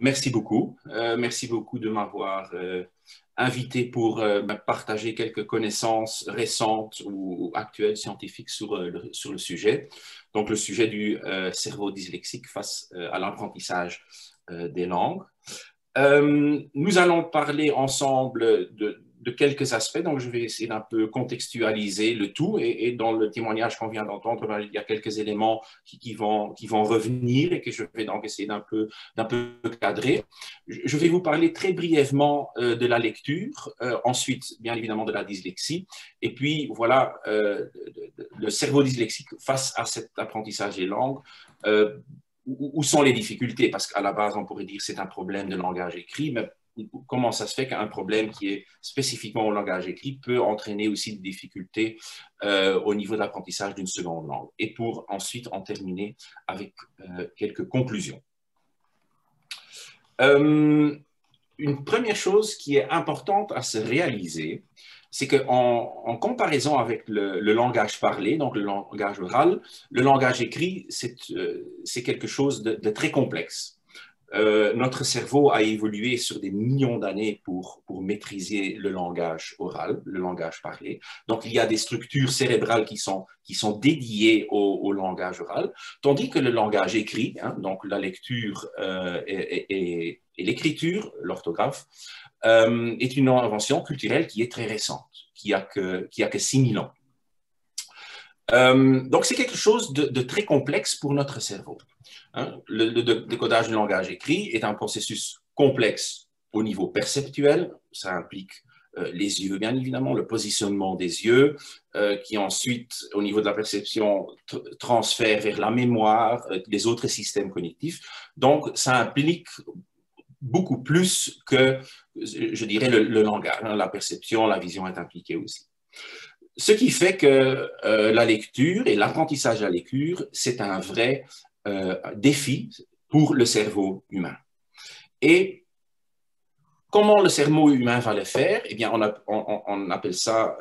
Merci beaucoup. Merci beaucoup de m'avoir invité pour partager quelques connaissances récentes ou actuelles scientifiques sur le sujet. Donc, le sujet du cerveau dyslexique face à l'apprentissage des langues. Nous allons parler ensemble de quelques aspects, donc je vais essayer d'un peu contextualiser le tout et dans le témoignage qu'on vient d'entendre, il y a quelques éléments qui vont revenir et que je vais donc essayer d'un peu cadrer. Je vais vous parler très brièvement de la lecture, ensuite bien évidemment de la dyslexie et puis voilà le cerveau dyslexique face à cet apprentissage des langues. Où sont les difficultés? Parce qu'à la base, on pourrait dire que c'est un problème de langage écrit, mais comment ça se fait qu'un problème qui est spécifiquement au langage écrit peut entraîner aussi des difficultés au niveau de l'apprentissage d'une seconde langue? Et pour ensuite en terminer avec quelques conclusions. Une première chose qui est importante à se réaliser, c'est qu'en comparaison avec le langage parlé, donc le langage oral, le langage écrit, c'est quelque chose de très complexe. Notre cerveau a évolué sur des millions d'années pour maîtriser le langage oral, le langage parlé. Donc, il y a des structures cérébrales qui sont dédiées au langage oral, tandis que le langage écrit, hein, donc la lecture et l'écriture, l'orthographe, est une invention culturelle qui est très récente, qui a que 6000 ans. Donc, c'est quelque chose de très complexe pour notre cerveau. Hein. Le décodage du langage écrit est un processus complexe au niveau perceptuel. Ça implique les yeux, bien évidemment, le positionnement des yeux, qui ensuite, au niveau de la perception, transfère vers la mémoire, les autres systèmes cognitifs. Donc, ça implique beaucoup plus que, je dirais, le langage. Hein. La perception, la vision est impliquée aussi. Ce qui fait que la lecture et l'apprentissage de la lecture, c'est un vrai défi pour le cerveau humain. Et comment le cerveau humain va le faire? Eh bien, on appelle ça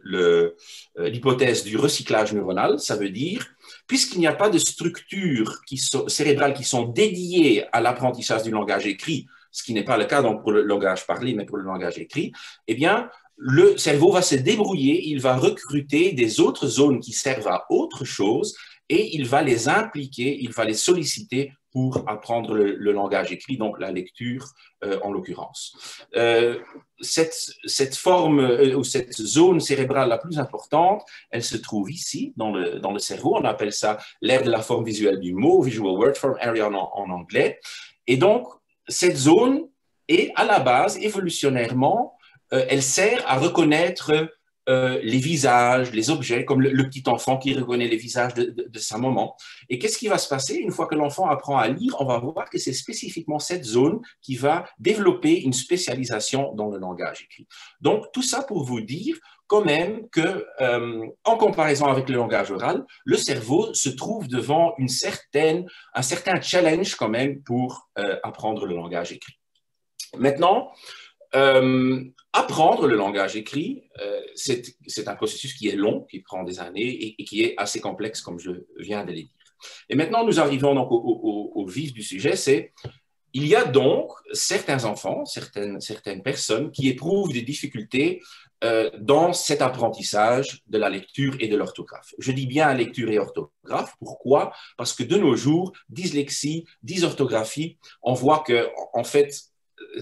l'hypothèse du recyclage neuronal. Ça veut dire, puisqu'il n'y a pas de structures cérébrales qui sont dédiées à l'apprentissage du langage écrit, ce qui n'est pas le cas donc, pour le langage parlé, mais pour le langage écrit, eh bien, le cerveau va se débrouiller, il va recruter des autres zones qui servent à autre chose et il va les impliquer, il va les solliciter pour apprendre le langage écrit, donc la lecture en l'occurrence. Cette forme ou cette zone cérébrale la plus importante, elle se trouve ici, dans le cerveau. On appelle ça l'aire de la forme visuelle du mot, Visual Word Form Area en anglais. Et donc, cette zone est à la base, évolutionnairement, elle sert à reconnaître les visages, les objets, comme le petit enfant qui reconnaît les visages de sa maman. Et qu'est-ce qui va se passer une fois que l'enfant apprend à lire? On va voir que c'est spécifiquement cette zone qui va développer une spécialisation dans le langage écrit. Donc, tout ça pour vous dire quand même que, en comparaison avec le langage oral, le cerveau se trouve devant un certain challenge quand même pour apprendre le langage écrit. Maintenant, apprendre le langage écrit, c'est un processus qui est long, qui prend des années et qui est assez complexe, comme je viens de le dire. Et maintenant, nous arrivons donc au vif du sujet, c'est il y a donc certains enfants, certaines personnes qui éprouvent des difficultés dans cet apprentissage de la lecture et de l'orthographe. Je dis bien lecture et orthographe. Pourquoi? Parce que de nos jours, dyslexie, dysorthographie, on voit que, en fait,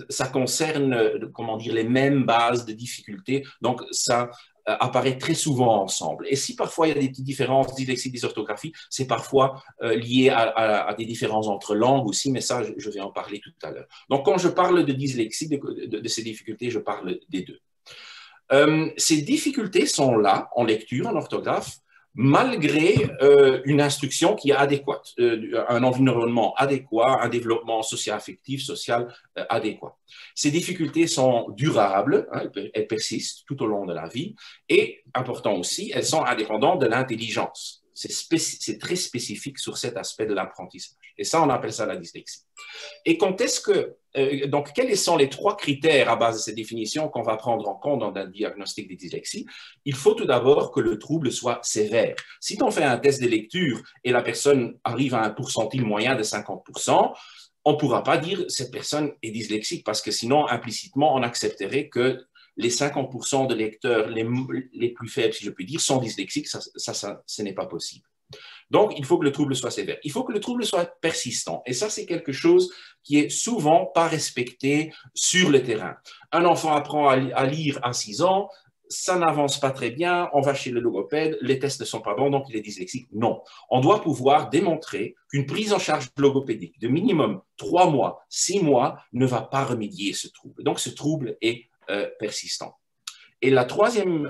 ça concerne, comment dire, les mêmes bases de difficultés. Donc, ça apparaît très souvent ensemble. Et si parfois il y a des petites différences, dyslexie, dysorthographie, c'est parfois lié à des différences entre langues aussi, mais ça, je vais en parler tout à l'heure. Donc, quand je parle de dyslexie, de ces difficultés, je parle des deux. Ces difficultés sont là, en lecture, en orthographe, malgré une instruction qui est adéquate, un environnement adéquat, un développement socio-affectif, social adéquat. Ces difficultés sont durables, hein, elles persistent tout au long de la vie, et, important aussi, elles sont indépendantes de l'intelligence. C'est très spécifique sur cet aspect de l'apprentissage. Et ça, on appelle ça la dyslexie. Et quand est-ce que, donc, quels sont les 3 critères à base de cette définition qu'on va prendre en compte dans un diagnostic de dyslexie? Il faut tout d'abord que le trouble soit sévère. Si on fait un test de lecture et la personne arrive à un pourcentile moyen de 50%, on ne pourra pas dire cette personne est dyslexique parce que sinon, implicitement, on accepterait que les 50% de lecteurs les plus faibles, si je puis dire, sont dyslexiques. Ce n'est pas possible. Donc, il faut que le trouble soit sévère. Il faut que le trouble soit persistant. Et ça, c'est quelque chose qui est souvent pas respecté sur le terrain. Un enfant apprend à lire à 6 ans, ça n'avance pas très bien, on va chez le logopède, les tests ne sont pas bons, donc il est dyslexique. Non. On doit pouvoir démontrer qu'une prise en charge logopédique de minimum 3 mois, 6 mois ne va pas remédier ce trouble. Donc, ce trouble est persistant. Et la troisième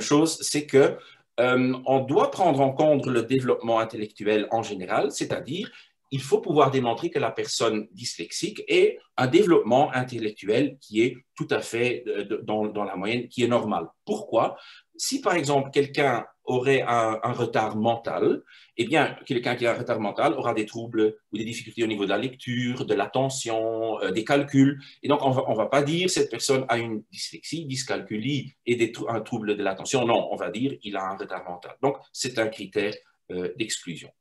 chose, c'est que on doit prendre en compte le développement intellectuel en général, c'est-à-dire il faut pouvoir démontrer que la personne dyslexique ait un développement intellectuel qui est tout à fait dans la moyenne, qui est normal. Pourquoi? Si par exemple quelqu'un aurait un retard mental, eh bien quelqu'un qui a un retard mental aura des troubles ou des difficultés au niveau de la lecture, de l'attention, des calculs. Et donc on va pas dire cette personne a une dyslexie, dyscalculie et un trouble de l'attention. Non, on va dire il a un retard mental. Donc c'est un critère d'exclusion.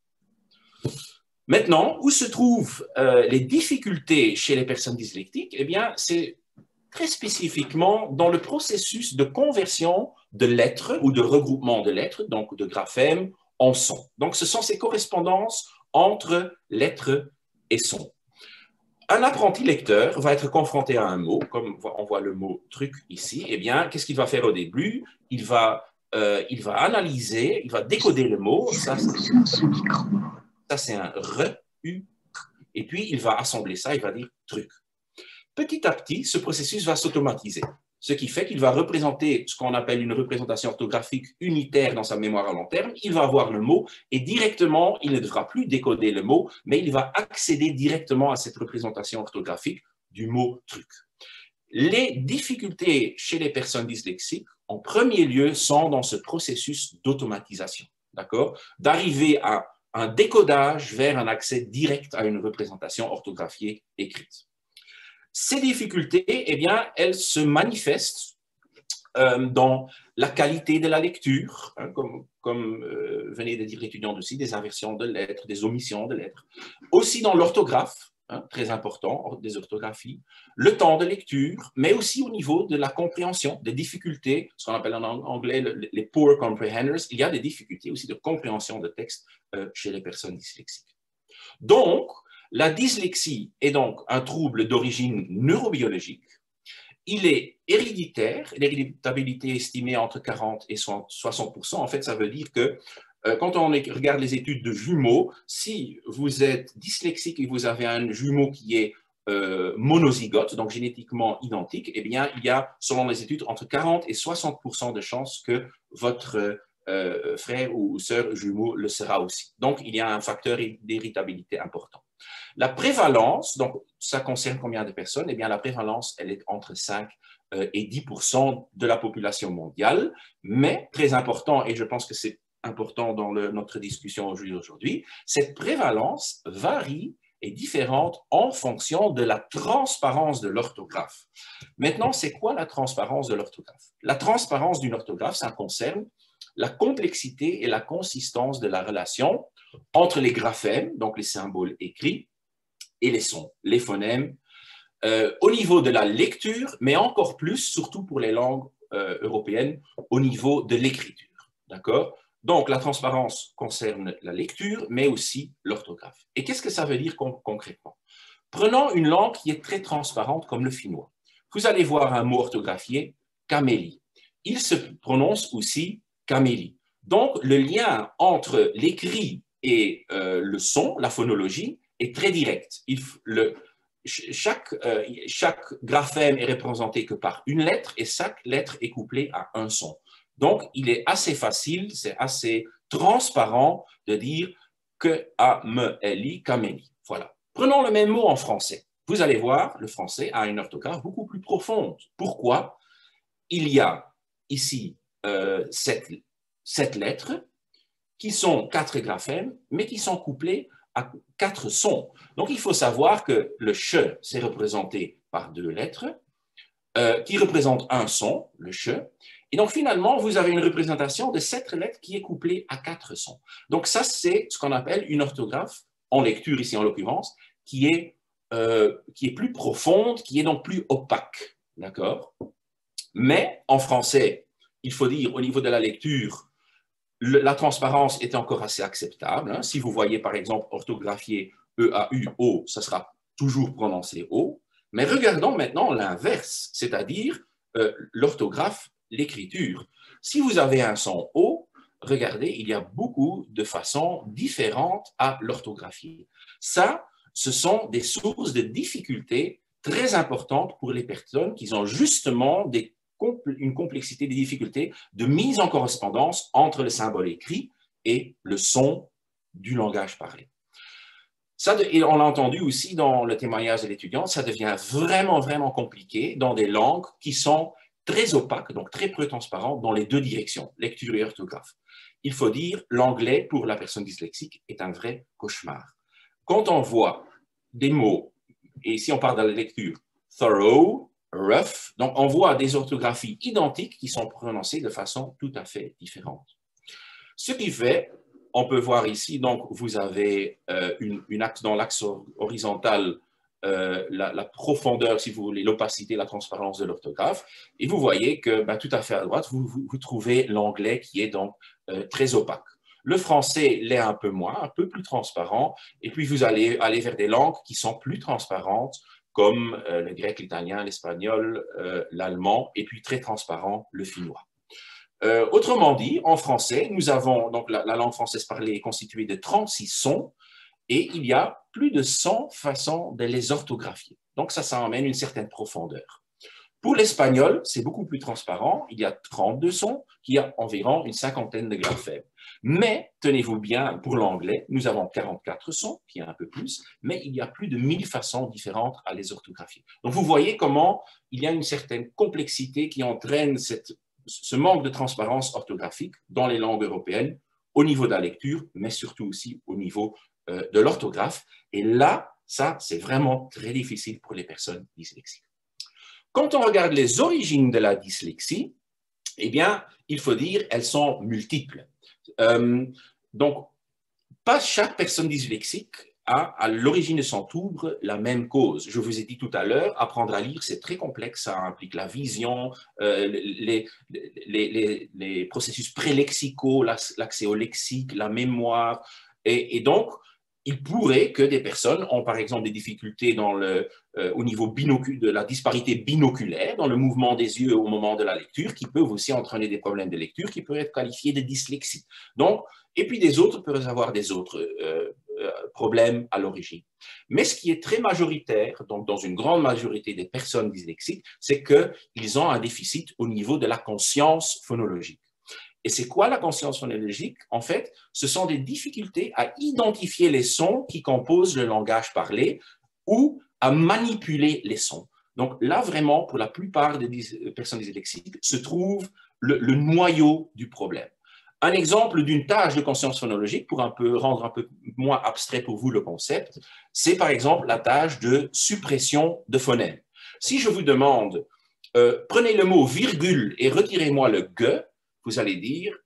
Maintenant, où se trouvent les difficultés chez les personnes dyslexiques? Eh bien, c'est très spécifiquement dans le processus de conversion de lettres ou de regroupement de lettres, donc de graphèmes, en sons. Donc, ce sont ces correspondances entre lettres et sons. Un apprenti lecteur va être confronté à un mot, comme on voit le mot truc ici. Eh bien, qu'est-ce qu'il va faire au début? Il va analyser, il va décoder le mot. Ça, c'est un re, u, et puis il va assembler ça, il va dire truc. Petit à petit, ce processus va s'automatiser, ce qui fait qu'il va représenter ce qu'on appelle une représentation orthographique unitaire dans sa mémoire à long terme. Il va avoir le mot et directement, il ne devra plus décoder le mot, mais il va accéder directement à cette représentation orthographique du mot truc. Les difficultés chez les personnes dyslexiques, en premier lieu, sont dans ce processus d'automatisation, d'accord? D'arriver à un décodage vers un accès direct à une représentation orthographiée écrite. Ces difficultés, eh bien, elles se manifestent dans la qualité de la lecture, hein, comme venait de dire l'étudiant aussi, des inversions de lettres, des omissions de lettres. Aussi dans l'orthographe, hein, très important, des orthographies, le temps de lecture, mais aussi au niveau de la compréhension, des difficultés, ce qu'on appelle en anglais les poor comprehenders. Il y a des difficultés aussi de compréhension de texte chez les personnes dyslexiques. Donc, la dyslexie est donc un trouble d'origine neurobiologique. Il est héréditaire, l'héréditabilité est estimée entre 40 et 60%. En fait, ça veut dire que quand on regarde les études de jumeaux, si vous êtes dyslexique et vous avez un jumeau qui est monozygote, donc génétiquement identique, eh bien, il y a, selon les études, entre 40 et 60% de chances que votre frère ou sœur jumeau le sera aussi. Donc, il y a un facteur d'héritabilité important. La prévalence, donc ça concerne combien de personnes? Eh bien, la prévalence, elle est entre 5 et 10% de la population mondiale, mais très important, et je pense que c'est important dans notre discussion aujourd'hui, cette prévalence varie et différente en fonction de la transparence de l'orthographe. Maintenant, c'est quoi la transparence de l'orthographe? La transparence d'une orthographe, ça concerne la complexité et la consistance de la relation entre les graphèmes, donc les symboles écrits, et les sons, les phonèmes, au niveau de la lecture, mais encore plus, surtout pour les langues européennes, au niveau de l'écriture. D'accord? Donc, la transparence concerne la lecture, mais aussi l'orthographe. Et qu'est-ce que ça veut dire concrètement? Prenons une langue qui est très transparente comme le finnois. Vous allez voir un mot orthographié, camélie. Il se prononce aussi camélie. Donc, le lien entre l'écrit et le son, la phonologie, est très direct. Chaque graphème est représenté que par une lettre et chaque lettre est couplée à un son. Donc, il est assez facile, c'est assez transparent de dire que A-M-L-I, camélie. Voilà. Prenons le même mot en français. Vous allez voir, le français a une orthographe beaucoup plus profonde. Pourquoi? Il y a ici 7 lettres qui sont 4 graphèmes, mais qui sont couplés à 4 sons. Donc, il faut savoir que le che, c'est représenté par 2 lettres, qui représentent un son, le che. Et donc, finalement, vous avez une représentation de 7 lettres qui est couplée à 4 sons. Donc, ça, c'est ce qu'on appelle une orthographe en lecture ici en l'occurrence, qui est plus profonde, qui est donc plus opaque. D'accord? Mais en français, il faut dire, au niveau de la lecture, la transparence est encore assez acceptable. Hein. Si vous voyez, par exemple, orthographier E-A-U-O, ça sera toujours prononcé O. Mais regardons maintenant l'inverse, c'est-à-dire l'orthographe, l'écriture. Si vous avez un son O, regardez, il y a beaucoup de façons différentes à l'orthographier. Ça, ce sont des sources de difficultés très importantes pour les personnes qui ont justement une complexité, des difficultés de mise en correspondance entre le symbole écrit et le son du langage parlé. Ça, et on l'a entendu aussi dans le témoignage de l'étudiante, ça devient vraiment, vraiment compliqué dans des langues qui sont très opaques, donc très peu transparentes dans les deux directions, lecture et orthographe. Il faut dire, l'anglais, pour la personne dyslexique, est un vrai cauchemar. Quand on voit des mots, et ici on parle de la lecture, thorough, rough, donc on voit des orthographies identiques qui sont prononcées de façon tout à fait différente. Ce qui fait, on peut voir ici, donc vous avez dans l'axe horizontal, la profondeur, si vous voulez, l'opacité, la transparence de l'orthographe, et vous voyez que tout à fait à droite, vous trouvez l'anglais qui est donc très opaque. Le français l'est un peu moins, un peu plus transparent, et puis vous allez aller vers des langues qui sont plus transparentes, comme le grec, l'italien, l'espagnol, l'allemand, et puis très transparent, le finnois. Autrement dit, en français, nous avons, donc la langue française parlée est constituée de 36 sons, et il y a plus de 100 façons de les orthographier. Donc ça emmène une certaine profondeur. Pour l'espagnol, c'est beaucoup plus transparent. Il y a 32 sons, qui a environ une cinquantaine de graphèmes. Mais, tenez-vous bien, pour l'anglais, nous avons 44 sons, qui est un peu plus, mais il y a plus de 1000 façons différentes à les orthographier. Donc, vous voyez comment il y a une certaine complexité qui entraîne ce manque de transparence orthographique dans les langues européennes, au niveau de la lecture, mais surtout aussi au niveau de l'orthographe. Et là, ça, c'est vraiment très difficile pour les personnes dyslexiques. Quand on regarde les origines de la dyslexie, eh bien, il faut dire elles sont multiples. Donc, pas chaque personne dyslexique a à l'origine de son trouble la même cause. Je vous ai dit tout à l'heure, apprendre à lire, c'est très complexe, ça implique la vision, les processus prélexicaux, l'accès au lexique, la mémoire, et donc, il pourrait que des personnes ont par exemple des difficultés au niveau de la disparité binoculaire, dans le mouvement des yeux au moment de la lecture, qui peuvent aussi entraîner des problèmes de lecture, qui peuvent être qualifiés de dyslexie. Donc, et puis des autres peuvent avoir des autres problèmes à l'origine. Mais ce qui est très majoritaire, donc dans une grande majorité des personnes dyslexiques, c'est qu'ils ont un déficit au niveau de la conscience phonologique. Et c'est quoi la conscience phonologique? En fait, ce sont des difficultés à identifier les sons qui composent le langage parlé ou à manipuler les sons. Donc là, vraiment, pour la plupart des personnes dyslexiques, se trouve le noyau du problème. Un exemple d'une tâche de conscience phonologique, pour rendre un peu moins abstrait pour vous le concept, c'est par exemple la tâche de suppression de phonèmes. Si je vous demande, prenez le mot virgule et retirez-moi le « ge », vous allez dire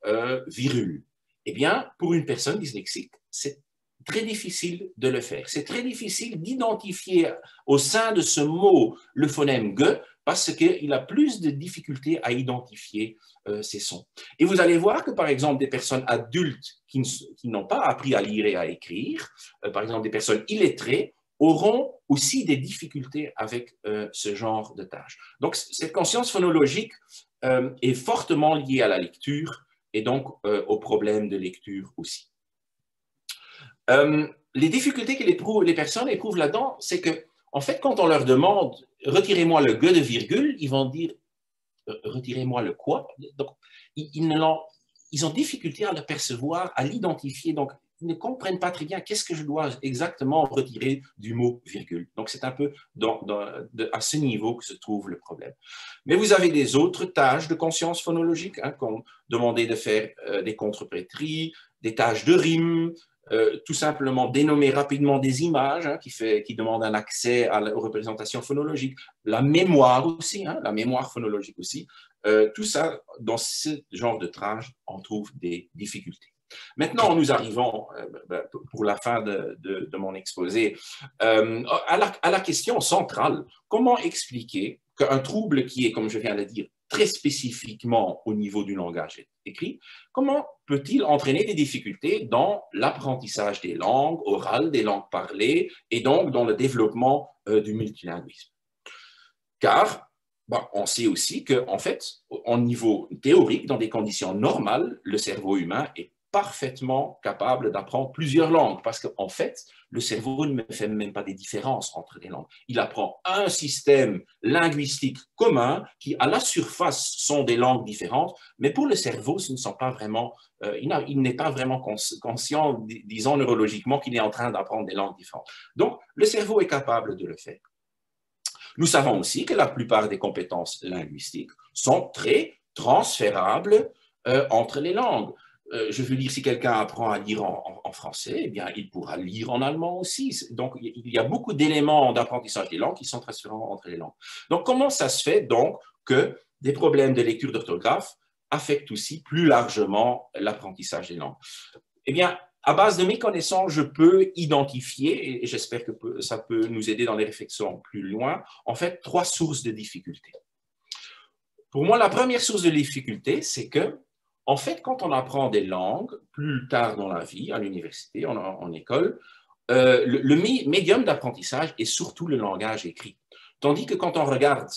virule. Eh bien, pour une personne dyslexique, c'est très difficile de le faire. C'est très difficile d'identifier au sein de ce mot le phonème « ge » parce qu'il a plus de difficultés à identifier ces sons. Et vous allez voir que, par exemple, des personnes adultes qui n'ont pas appris à lire et à écrire, par exemple des personnes illettrées, auront aussi des difficultés avec ce genre de tâches. Donc, cette conscience phonologique est fortement liée à la lecture et donc aux problèmes de lecture aussi. Les difficultés que les personnes éprouvent là-dedans, c'est que, en fait, quand on leur demande « retirez-moi le « ge » de virgule », ils vont dire « retirez-moi le quoi ?» Donc, ils ont difficulté à le percevoir, à l'identifier. Donc, ils ne comprennent pas très bien qu'est-ce que je dois exactement retirer du mot virgule. Donc, c'est un peu à ce niveau que se trouve le problème. Mais vous avez des autres tâches de conscience phonologique, hein, qu'on demandait de faire des contrepétries, des tâches de rime, tout simplement dénommer rapidement des images, hein, qui demandent un accès aux représentations phonologiques, la mémoire aussi, hein, la mémoire phonologique aussi. Tout ça, dans ce genre de tâches, on trouve des difficultés. Maintenant, nous arrivons, pour la fin de mon exposé, à la question centrale. Comment expliquer qu'un trouble qui est, comme je viens de le dire, très spécifiquement au niveau du langage écrit, comment peut-il entraîner des difficultés dans l'apprentissage des langues orales, des langues parlées, et donc dans le développement du multilinguisme? Car on sait aussi qu'en fait, au niveau théorique, dans des conditions normales, le cerveau humain est parfaitement capable d'apprendre plusieurs langues, parce qu'en fait, le cerveau ne fait même pas des différences entre les langues. Il apprend un système linguistique commun qui, à la surface, sont des langues différentes, mais pour le cerveau, ce ne sont pas vraiment, il n'est pas vraiment conscient, disons neurologiquement, qu'il est en train d'apprendre des langues différentes. Donc, le cerveau est capable de le faire. Nous savons aussi que la plupart des compétences linguistiques sont très transférables entre les langues. Je veux dire, si quelqu'un apprend à lire en français, eh bien, il pourra lire en allemand aussi. Donc, il y a beaucoup d'éléments d'apprentissage des langues qui sont transférables entre les langues. Donc, comment ça se fait donc que des problèmes de lecture d'orthographe affectent aussi plus largement l'apprentissage des langues? Eh bien, à base de mes connaissances, je peux identifier, et j'espère que ça peut nous aider dans les réflexions plus loin, en fait, 3 sources de difficultés. Pour moi, la première source de difficulté, c'est que, en fait, quand on apprend des langues, plus tard dans la vie, à l'université, en école, le médium d'apprentissage est surtout le langage écrit. Tandis que quand on regarde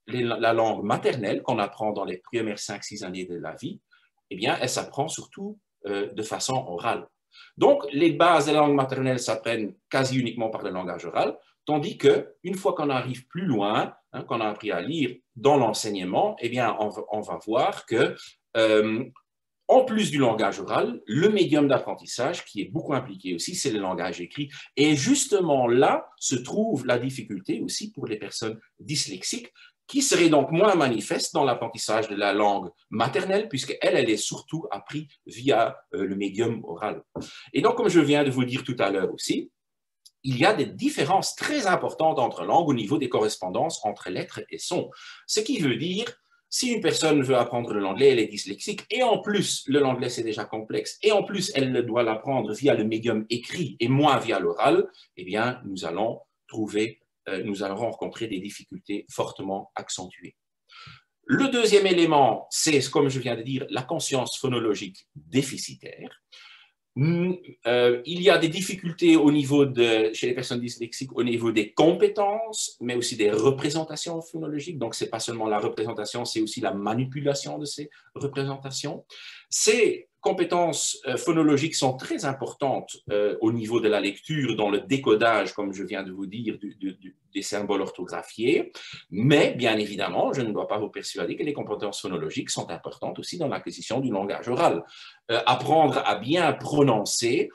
la langue maternelle qu'on apprend dans les premières 5-6 années de la vie, eh bien, elle s'apprend surtout de façon orale. Donc, les bases de la langue maternelle s'apprennent quasi uniquement par le langage oral, tandis qu'une fois qu'on arrive plus loin, qu'on a appris à lire dans l'enseignement, eh bien, on va voir que, en plus du langage oral, le médium d'apprentissage qui est beaucoup impliqué aussi, c'est le langage écrit. Et justement là se trouve la difficulté aussi pour les personnes dyslexiques, qui serait donc moins manifeste dans l'apprentissage de la langue maternelle, puisqu'elle est surtout apprise via le médium oral. Et donc, comme je viens de vous dire tout à l'heure aussi, il y a des différences très importantes entre langues au niveau des correspondances entre lettres et sons. Ce qui veut dire, si une personne veut apprendre l'anglais, elle est dyslexique, et en plus, le l'anglais c'est déjà complexe, et en plus, elle doit l'apprendre via le médium écrit et moins via l'oral, eh bien, nous allons rencontrer des difficultés fortement accentuées. Le deuxième élément, c'est, comme je viens de dire, la conscience phonologique déficitaire. Il y a des difficultés chez les personnes dyslexiques au niveau des compétences, mais aussi des représentations phonologiques. Donc, ce n'est pas seulement la représentation, c'est aussi la manipulation de ces représentations. Ces compétences phonologiques sont très importantes au niveau de la lecture, dans le décodage, comme je viens de vous dire, des symboles orthographiés. Mais, bien évidemment, je ne dois pas vous persuader que les compétences phonologiques sont importantes aussi dans l'acquisition du langage oral. Apprendre à bien prononcer,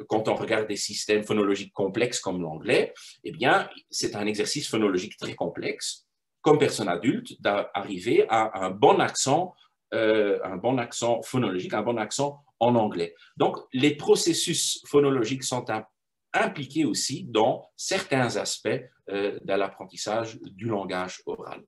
quand on regarde des systèmes phonologiques complexes comme l'anglais, eh bien, c'est un exercice phonologique très complexe, comme personne adulte, d'arriver à un bon accent phonologique, un bon accent en anglais. Donc, les processus phonologiques sont impliqués aussi dans certains aspects de l'apprentissage du langage oral.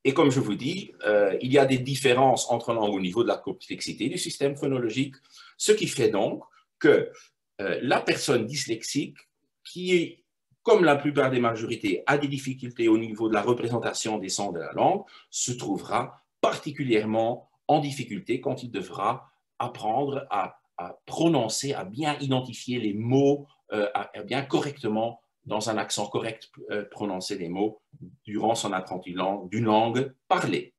Et comme je vous dis, il y a des différences entre langues au niveau de la complexité du système phonologique, ce qui fait donc que la personne dyslexique, qui est, comme la plupart des majorités, a des difficultés au niveau de la représentation des sons de la langue, se trouvera particulièrement en difficulté quand il devra apprendre à prononcer, à bien identifier les mots, à bien correctement, dans un accent correct, prononcer les mots durant son apprentissage d'une langue parlée.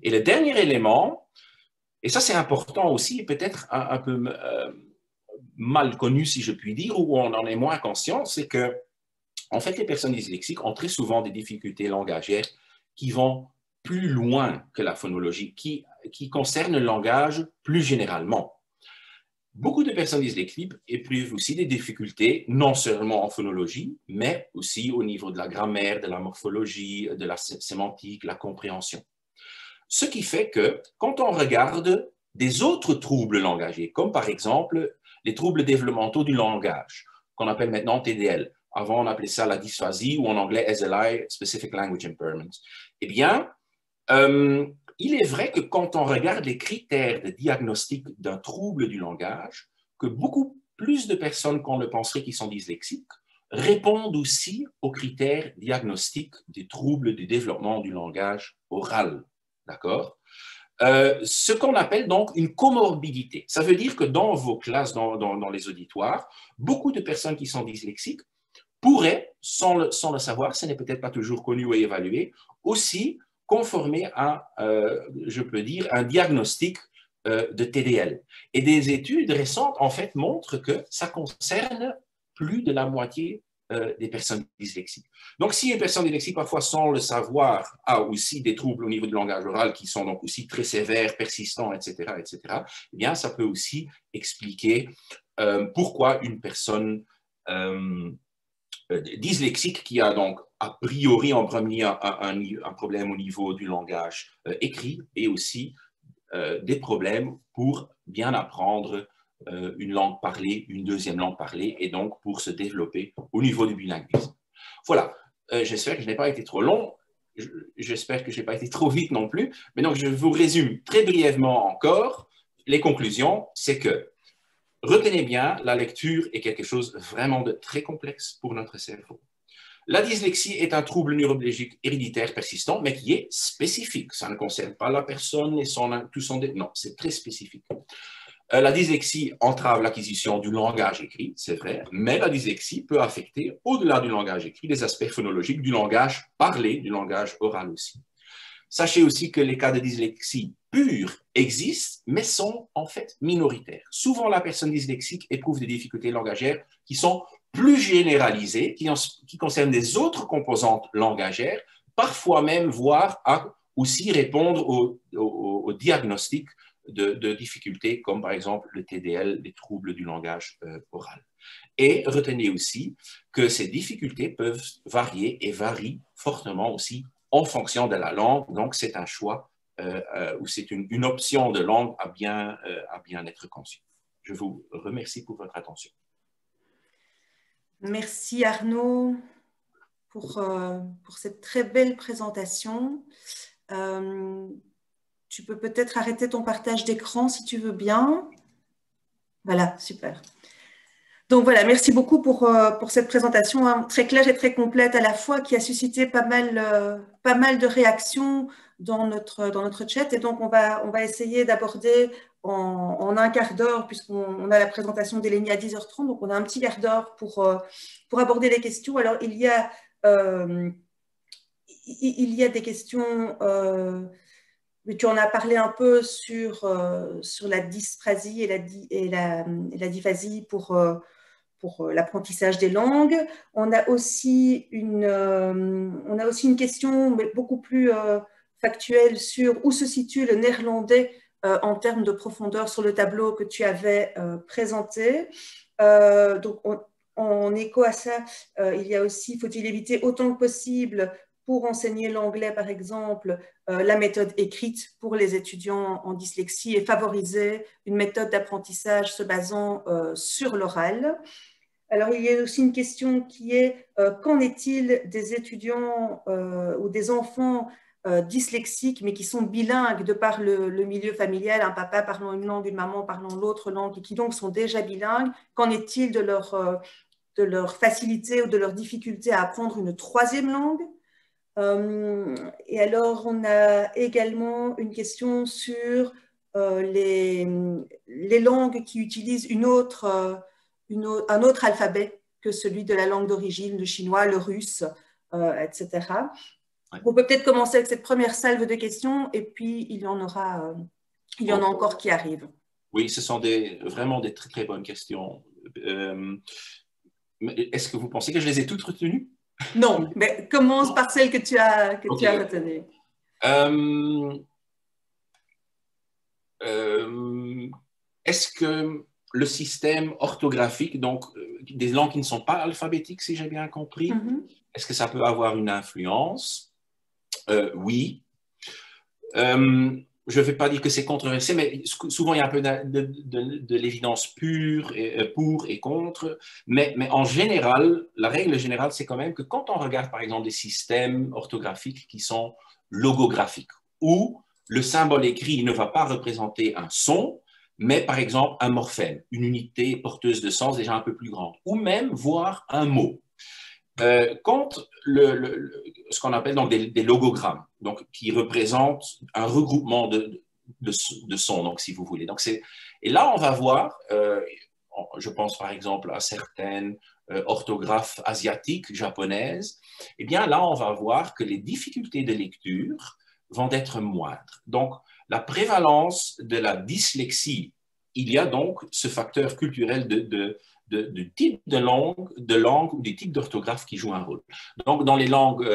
Et le dernier élément, et ça c'est important aussi, peut-être un peu mal connu si je puis dire, ou on en est moins conscient, c'est que en fait les personnes dyslexiques ont très souvent des difficultés langagières qui vont plus loin que la phonologie, qui concernent le langage plus généralement. Beaucoup de personnes dyslexiques éprouvent aussi des difficultés, non seulement en phonologie, mais aussi au niveau de la grammaire, de la morphologie, de la sémantique, la compréhension. Ce qui fait que, quand on regarde des autres troubles langagiers, comme par exemple les troubles développementaux du langage, qu'on appelle maintenant TDL, avant on appelait ça la dysphasie, ou en anglais SLI, Specific Language Impairment, eh bien, il est vrai que quand on regarde les critères de diagnostic d'un trouble du langage, que beaucoup plus de personnes qu'on le penserait qui sont dyslexiques répondent aussi aux critères diagnostiques des troubles du développement du langage oral. D'accord? Ce qu'on appelle donc une comorbidité. Ça veut dire que dans vos classes, dans les auditoires, beaucoup de personnes qui sont dyslexiques pourraient, sans le savoir, ce n'est peut-être pas toujours connu ou évalué, aussi conformer à, je peux dire, un diagnostic de TDL. Et des études récentes, en fait, montrent que ça concerne plus de la moitié des personnes dyslexiques. Donc, si une personne dyslexique, parfois sans le savoir, a aussi des troubles au niveau du langage oral qui sont donc aussi très sévères, persistants, etc., eh bien, ça peut aussi expliquer pourquoi une personne dyslexique qui a donc a priori en premier un problème au niveau du langage écrit et aussi des problèmes pour bien apprendre une langue parlée, une deuxième langue parlée, et donc pour se développer au niveau du bilinguisme. Voilà, j'espère que je n'ai pas été trop long, j'espère que je n'ai pas été trop vite non plus, mais donc je vous résume très brièvement encore. Les conclusions, c'est que retenez bien, la lecture est quelque chose vraiment de très complexe pour notre cerveau. La dyslexie est un trouble neurologique héréditaire persistant, mais qui est spécifique. Ça ne concerne pas la personne et tout son... Non, c'est très spécifique. La dyslexie entrave l'acquisition du langage écrit, c'est vrai, mais la dyslexie peut affecter, au-delà du langage écrit, les aspects phonologiques du langage parlé, du langage oral aussi. Sachez aussi que les cas de dyslexie pure existent, mais sont en fait minoritaires. Souvent, la personne dyslexique éprouve des difficultés langagières qui sont plus généralisées, qui concernent des autres composantes langagères, parfois même, voire à aussi répondre au diagnostic de difficultés comme par exemple le TDL, les troubles du langage oral. Et retenez aussi que ces difficultés peuvent varier et varient fortement aussi en fonction de la langue. Donc, c'est un choix ou c'est une option de langue à bien être conçue. Je vous remercie pour votre attention. Merci Arnaud pour cette très belle présentation. Tu peux peut-être arrêter ton partage d'écran si tu veux bien. Voilà, super. Donc voilà, merci beaucoup pour cette présentation hein, très claire et très complète à la fois qui a suscité pas mal de réactions dans notre chat. Et donc, on va essayer d'aborder en un quart d'heure, puisqu'on a la présentation d'Eleni à 10h30, donc on a un petit quart d'heure pour aborder les questions. Alors, il y a des questions... mais tu en as parlé un peu sur la dysprasie et la dyphasie pour l'apprentissage des langues. On a aussi une question mais beaucoup plus factuelle sur où se situe le néerlandais en termes de profondeur sur le tableau que tu avais présenté. Donc, en écho à ça, il y a aussi, faut-il éviter autant que possible pour enseigner l'anglais, par exemple, la méthode écrite pour les étudiants en dyslexie et favoriser une méthode d'apprentissage se basant sur l'oral. Alors, il y a aussi une question qui est qu'en est-il des étudiants ou des enfants dyslexiques, mais qui sont bilingues de par le milieu familial, un papa parlant une langue, une maman parlant l'autre langue, et qui donc sont déjà bilingues. Qu'en est-il de leur facilité ou de leur difficulté à apprendre une troisième langue? Et alors, on a également une question sur les langues qui utilisent un autre alphabet que celui de la langue d'origine, le chinois, le russe, etc. Ouais. On peut peut-être commencer avec cette première salve de questions et puis il y en a encore qui arrivent. Oui, ce sont vraiment des très, très bonnes questions. Est-ce que vous pensez que je les ai toutes retenues? Non, mais commence par celle que tu as retenues. Est-ce que le système orthographique, donc des langues qui ne sont pas alphabétiques, si j'ai bien compris, est-ce que ça peut avoir une influence? Oui. Je ne vais pas dire que c'est controversé, mais souvent il y a un peu de l'évidence pure pour et contre. Mais en général, la règle générale, c'est quand même que quand on regarde par exemple des systèmes orthographiques qui sont logographiques ou le symbole écrit ne va pas représenter un son, mais par exemple un morphème, une unité porteuse de sens déjà un peu plus grande, ou même voir un mot. Quand ce qu'on appelle donc des logogrammes, donc, qui représentent un regroupement de sons, donc, si vous voulez. Donc, et là, on va voir, je pense par exemple à certaines orthographes asiatiques, japonaises, eh bien là, on va voir que les difficultés de lecture vont être moindres. Donc, la prévalence de la dyslexie, il y a donc ce facteur culturel de type de langue ou des types d'orthographe qui jouent un rôle. Donc, dans les langues,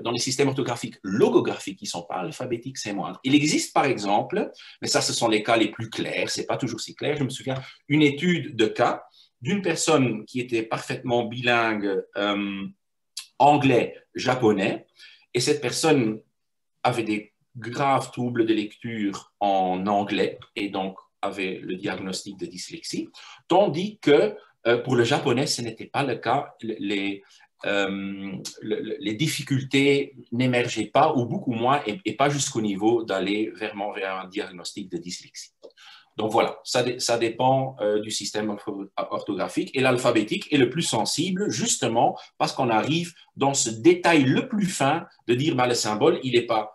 dans les systèmes orthographiques logographiques qui ne sont pas alphabétiques, c'est moindre. Il existe, par exemple, mais ça, ce sont les cas les plus clairs, ce n'est pas toujours si clair, je me souviens, une étude de cas d'une personne qui était parfaitement bilingue anglais-japonais, et cette personne avait des graves troubles de lecture en anglais, et donc avait le diagnostic de dyslexie, tandis que pour le japonais, ce n'était pas le cas. Les difficultés n'émergeaient pas, ou beaucoup moins, et pas jusqu'au niveau d'aller vraiment vers un diagnostic de dyslexie. Donc voilà, ça dépend du système orthographique, et l'alphabétique est le plus sensible, justement parce qu'on arrive dans ce détail le plus fin de dire le symbole, il n'est pas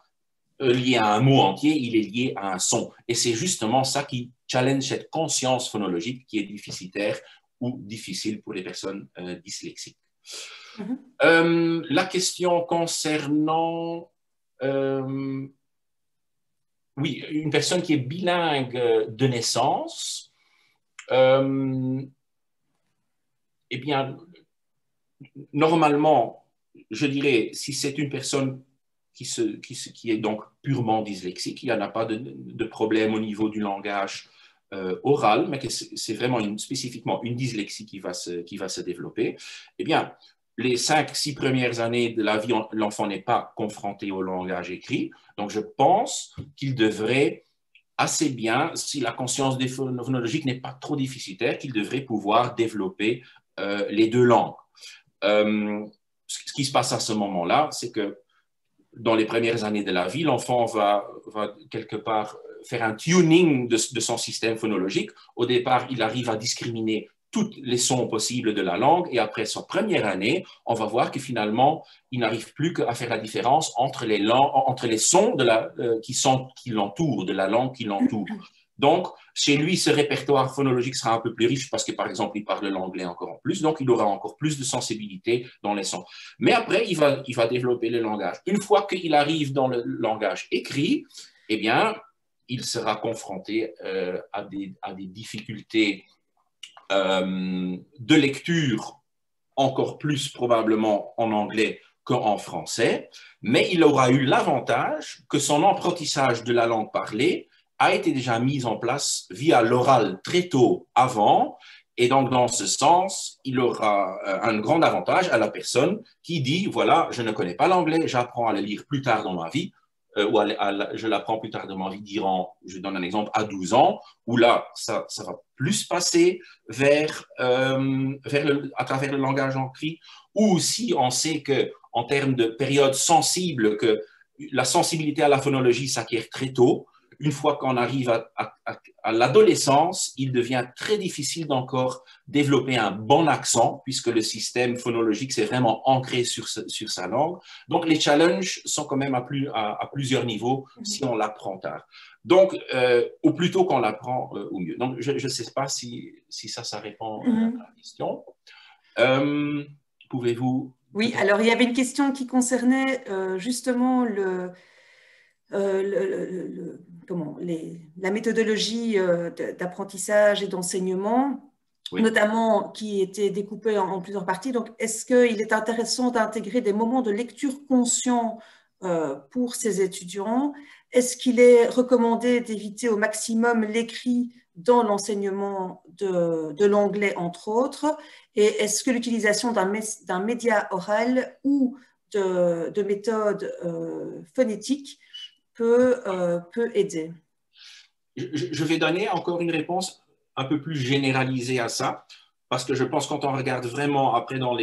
lié à un mot entier, il est lié à un son. Et c'est justement ça qui challenge cette conscience phonologique qui est déficitaire ou difficile pour les personnes dyslexiques. La question concernant oui, une personne qui est bilingue de naissance, eh bien, normalement, je dirais, si c'est une personne qui est donc purement dyslexique, il n'y en a pas de problème au niveau du langage oral, mais que c'est vraiment spécifiquement une dyslexie qui va se développer, eh bien, les 5-6 premières années de la vie, l'enfant n'est pas confronté au langage écrit. Donc, je pense qu'il devrait assez bien, si la conscience phonologique n'est pas trop déficitaire, qu'il devrait pouvoir développer les deux langues. Ce qui se passe à ce moment-là, c'est que dans les premières années de la vie, l'enfant va quelque part faire un tuning de son système phonologique. Au départ, il arrive à discriminer tous les sons possibles de la langue, et après sa première année, on va voir que finalement, il n'arrive plus qu'à faire la différence entre les sons qui l'entourent, de la langue qui l'entoure. Donc, chez lui, ce répertoire phonologique sera un peu plus riche parce que, par exemple, il parle l'anglais encore en plus, donc il aura encore plus de sensibilité dans les sons. Mais après, il va développer le langage. Une fois qu'il arrive dans le langage écrit, eh bien, il sera confronté à des difficultés de lecture, encore plus probablement en anglais qu'en français, mais il aura eu l'avantage que son apprentissage de la langue parlée a été déjà mis en place via l'oral très tôt avant, et donc dans ce sens, il aura un grand avantage à la personne qui dit, voilà, je ne connais pas l'anglais, j'apprends à le lire plus tard dans ma vie, ou je l'apprends plus tard dans ma vie, je donne un exemple, à 12 ans, où là, ça va plus passer à travers le langage écrit, ou si on sait qu'en termes de période sensible, que la sensibilité à la phonologie s'acquiert très tôt. Une fois qu'on arrive à l'adolescence, il devient très difficile d'encore développer un bon accent, puisque le système phonologique s'est vraiment ancré sur sa langue. Donc, les challenges sont quand même à plusieurs niveaux si on l'apprend tard. Donc, au plus tôt qu'on l'apprend, au mieux. Donc, je ne sais pas si ça répond à la question. Pouvez-vous... Oui, alors il y avait une question qui concernait justement la méthodologie d'apprentissage et d'enseignement, oui, notamment qui était découpée en plusieurs parties. Donc, est-ce qu'il est intéressant d'intégrer des moments de lecture conscient pour ces étudiants? Est-ce qu'il est recommandé d'éviter au maximum l'écrit dans l'enseignement de l'anglais, entre autres? Et est-ce que l'utilisation d'un média oral ou de méthodes phonétiques peut aider? Je vais donner encore une réponse un peu plus généralisée à ça, parce que je pense que quand on regarde vraiment après dans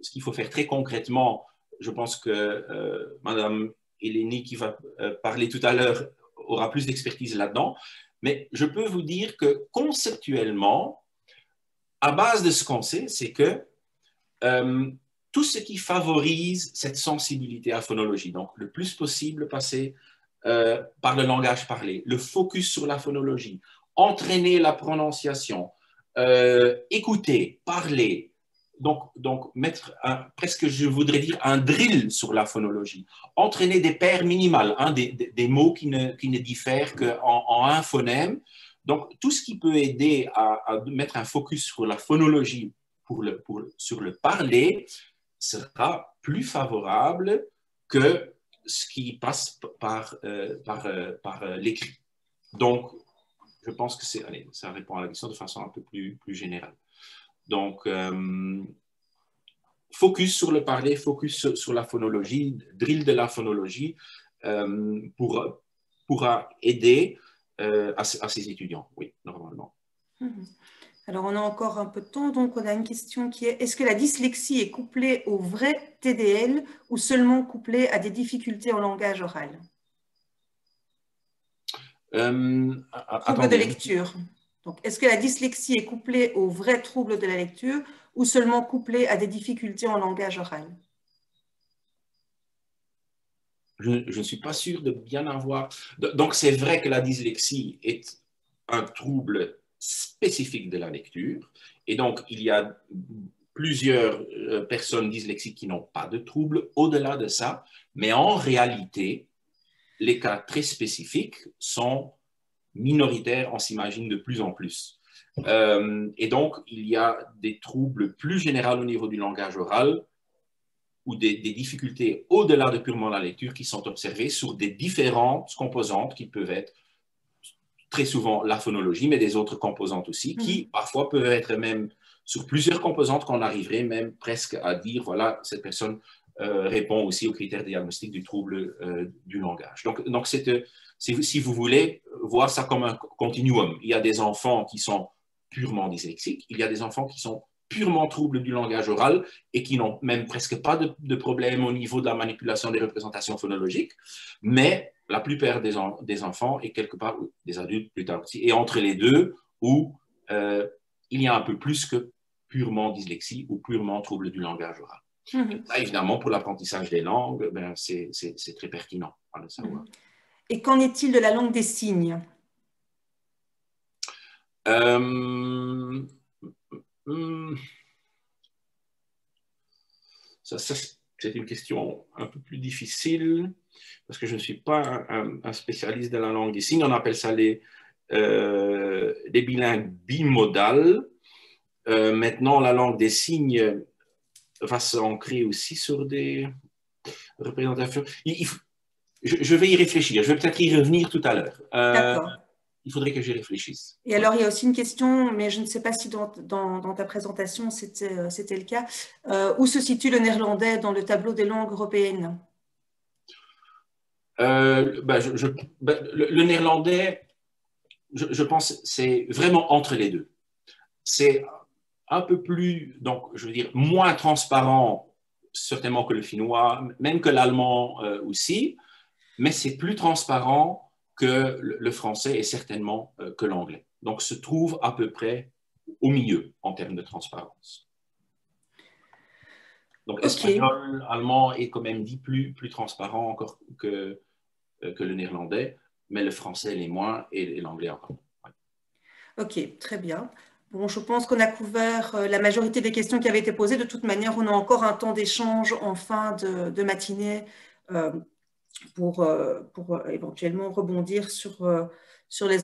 ce qu'il faut faire très concrètement, je pense que Madame Eleni qui va parler tout à l'heure aura plus d'expertise là-dedans, mais je peux vous dire que conceptuellement, à base de ce qu'on sait, c'est que tout ce qui favorise cette sensibilité à la phonologie, donc le plus possible passer par le langage parlé, le focus sur la phonologie, entraîner la prononciation, écouter, parler, donc mettre presque, je voudrais dire, un drill sur la phonologie, entraîner des paires minimales, des mots qui ne diffèrent qu'en un phonème. Donc, tout ce qui peut aider à mettre un focus sur la phonologie sur le parler sera plus favorable que ce qui passe par l'écrit. Donc, je pense que ça répond à la question de façon un peu plus générale. Donc, focus sur le parler, focus sur la phonologie, drill de la phonologie pourra aider à ces étudiants, oui, normalement. Alors, on a encore un peu de temps, donc on a une question qui est: est-ce que la dyslexie est couplée au vrai TDL ou seulement couplée à des difficultés en langage oral? Trouble de lecture. Donc, est-ce que la dyslexie est couplée au vrai trouble de la lecture ou seulement couplée à des difficultés en langage oral? Je ne suis pas sûr de bien avoir... Donc, c'est vrai que la dyslexie est un trouble spécifique de la lecture. Et donc, il y a plusieurs personnes dyslexiques qui n'ont pas de trouble au-delà de ça. Mais en réalité, les cas très spécifiques sont minoritaires, on s'imagine de plus en plus. Et donc, il y a des troubles plus généraux au niveau du langage oral ou des difficultés au-delà de purement la lecture qui sont observées sur des différentes composantes qui peuvent être très souvent la phonologie, mais des autres composantes aussi, qui parfois peuvent être même sur plusieurs composantes qu'on arriverait même presque à dire, voilà, cette personne répond aussi aux critères diagnostiques du trouble du langage. Donc si vous voulez voir ça comme un continuum, il y a des enfants qui sont purement dyslexiques, il y a des enfants qui sont purement troubles du langage oral et qui n'ont même presque pas de problème au niveau de la manipulation des représentations phonologiques, mais la plupart des enfants et quelque part des adultes plus tard aussi, et entre les deux, où il y a un peu plus que purement dyslexie ou purement trouble du langage oral. Et ça, évidemment, pour l'apprentissage des langues, ben, c'est très pertinent à le savoir. Et qu'en est-il de la langue des signes? Ça, c'est une question un peu plus difficile parce que je ne suis pas un spécialiste de la langue des signes. On appelle ça les bilingues bimodales. Maintenant, la langue des signes va s'ancrer aussi sur des représentations. Je vais y réfléchir. Je vais peut-être y revenir tout à l'heure. D'accord. Il faudrait que j'y réfléchisse. Et alors, il y a aussi une question, mais je ne sais pas si dans ta présentation, c'était le cas. Où se situe le néerlandais dans le tableau des langues européennes? Le néerlandais, je pense, c'est vraiment entre les deux. C'est un peu plus, donc, je veux dire, moins transparent, certainement que le finnois, même que l'allemand aussi, mais c'est plus transparent que le français et certainement que l'anglais. Donc, se trouve à peu près au milieu en termes de transparence. Donc, espagnol, allemand est quand même dit plus transparent encore que le néerlandais, mais le français l'est moins et l'anglais encore moins. Ouais. Ok, très bien. Bon, je pense qu'on a couvert la majorité des questions qui avaient été posées. De toute manière, on a encore un temps d'échange en fin de matinée pour éventuellement rebondir sur les